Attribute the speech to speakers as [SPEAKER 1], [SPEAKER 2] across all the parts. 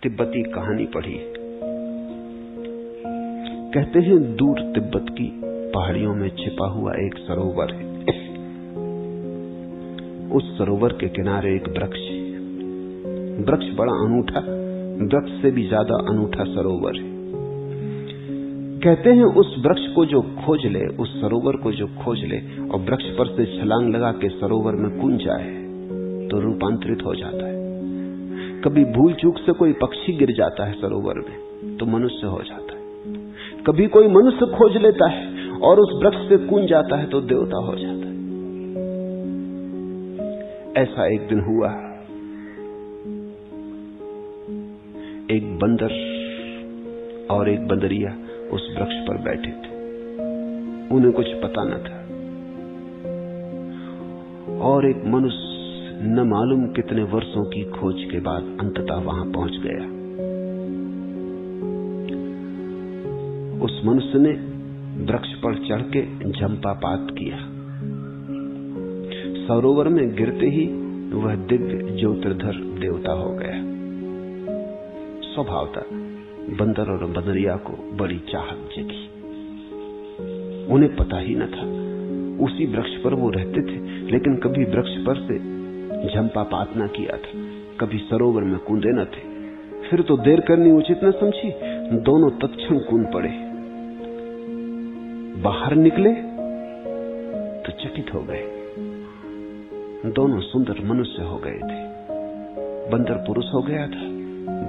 [SPEAKER 1] तिब्बती कहानी पढ़ी। कहते हैं दूर तिब्बत की पहाड़ियों में छिपा हुआ एक सरोवर है। उस सरोवर के किनारे एक वृक्ष है। वृक्ष बड़ा अनूठा, वृक्ष से भी ज्यादा अनूठा सरोवर है। कहते हैं उस वृक्ष को जो खोज ले, उस सरोवर को जो खोज ले और वृक्ष पर से छलांग लगा के सरोवर में कूद जाए तो रूपांतरित हो जाता है। कभी भूल चूक से कोई पक्षी गिर जाता है सरोवर में तो मनुष्य हो जाता है। कभी कोई मनुष्य खोज लेता है और उस वृक्ष से कूद जाता है तो देवता हो जाता है। ऐसा एक दिन हुआ। एक बंदर और एक बंदरिया उस वृक्ष पर बैठे थे। उन्हें कुछ पता न था और एक मनुष्य न मालूम कितने वर्षों की खोज के बाद अंततः वहां पहुंच गया। उस मनुष्य ने वृक्ष पर चढ़ के झंपापात किया। सरोवर में गिरते ही वह दिव्य ज्योतिर्धर देवता हो गया। स्वभावतः बंदर और बंदरिया को बड़ी चाहत जगी। उन्हें पता ही न था, उसी वृक्ष पर वो रहते थे लेकिन कभी वृक्ष पर से झंपापात न किया था, कभी सरोवर में कूदे न थे। फिर तो देर करनी उचित न समझी, दोनों तत्क्षण कूद पड़े। बाहर निकले तो चकित हो गए। दोनों सुंदर मनुष्य हो गए थे। बंदर पुरुष हो गया था,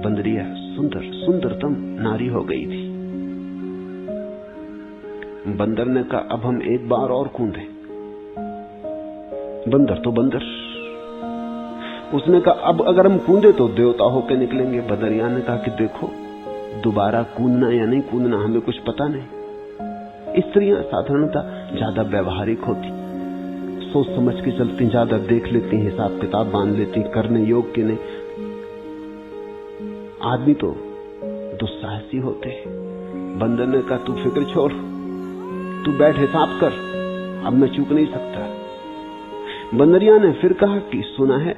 [SPEAKER 1] बंदरिया सुंदरतम नारी हो गई थी। बंदर ने कहा अब हम एक बार और कूदें। बंदर तो बंदर, उसने कहा अब अगर हम कूदे तो देवता होकर निकलेंगे। बंदरिया ने कहा कि देखो दोबारा कूदना या नहीं कूदना हमें कुछ पता नहीं। स्त्रियां साधारणतः ज्यादा व्यवहारिक होती, सोच समझ के चलती, ज्यादा देख लेती, हिसाब किताब बांध लेती, करने योग्य नहीं। आदमी तो दुस्साहसी होते हैं। बंदर ने कहा तू फिक्र छोड़, तू बैठ हिसाब कर, अब मैं चूक नहीं सकता। बंदरिया ने फिर कहा कि सुना है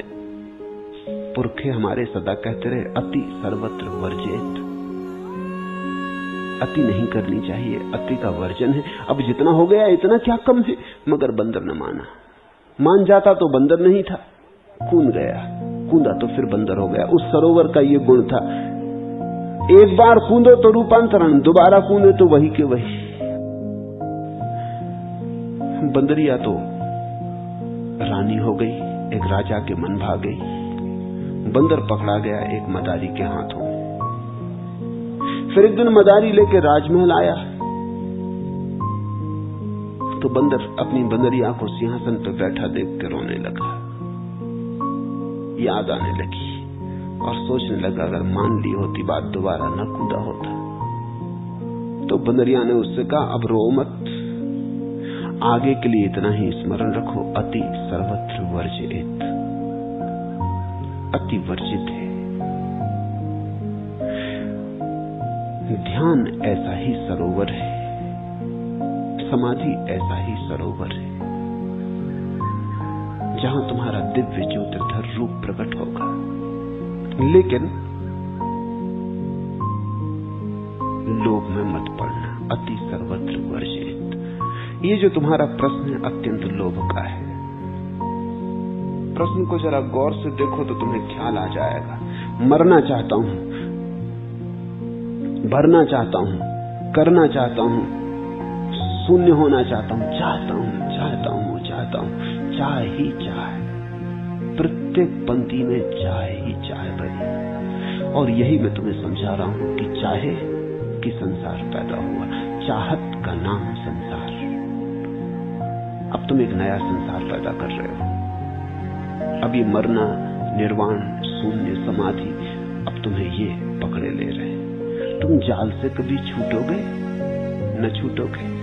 [SPEAKER 1] पुरखे हमारे सदा कहते रहे अति सर्वत्र वर्जित, अति नहीं करनी चाहिए, अति का वर्जन है। अब जितना हो गया इतना क्या कम है। मगर बंदर न माना। मान जाता तो बंदर नहीं था, कूद गया। कूदा तो फिर बंदर हो गया। उस सरोवर का ये गुण था, एक बार कूदो तो रूपांतरण, दोबारा कूदे तो वही के वही। बंदरिया तो रानी हो गई, एक राजा के मन भाग गई। बंदर पकड़ा गया एक मदारी के हाथों में। फिर एक दिन मदारी लेके राजमहल आया तो बंदर अपनी बंदरिया को सिंहासन पर बैठा देख के रोने लगा। याद आने लगी और सोचने लगा अगर मान ली होती बात दोबारा न कूदा होता। तो बंदरिया ने उससे कहा अब रो मत, आगे के लिए इतना ही स्मरण रखो, अति सर्वत्र वर्जित, अति वर्जित है। ध्यान ऐसा ही सरोवर है, समाधि ऐसा ही सरोवर है जहां तुम्हारा दिव्य ज्योतिर्धर रूप प्रकट होगा। लेकिन लोभ में मत पड़ना, अति सर्वत्र वर्जित। ये जो तुम्हारा प्रश्न है अत्यंत लोभ का है। प्रश्न को जरा गौर से देखो तो तुम्हें ख्याल आ जाएगा। मरना चाहता हूं, भरना चाहता हूं, करना चाहता हूं, शून्य होना चाहता हूं, चाहता हूं, चाहता हूं, चाहता हूं, चाह ही चाह, प्रत्येक पंक्ति में चाह ही चाह भरी। और यही मैं तुम्हें समझा रहा हूं कि चाहे कि संसार पैदा हुआ, चाहत का नाम संसार। अब तुम एक नया संसार पैदा कर रहे हो। अब ये मरना, निर्वाण, शून्य, समाधि अब तुम्हें ये पकड़े ले रहे हैं। तुम जाल से कभी छूटोगे न छूटोगे।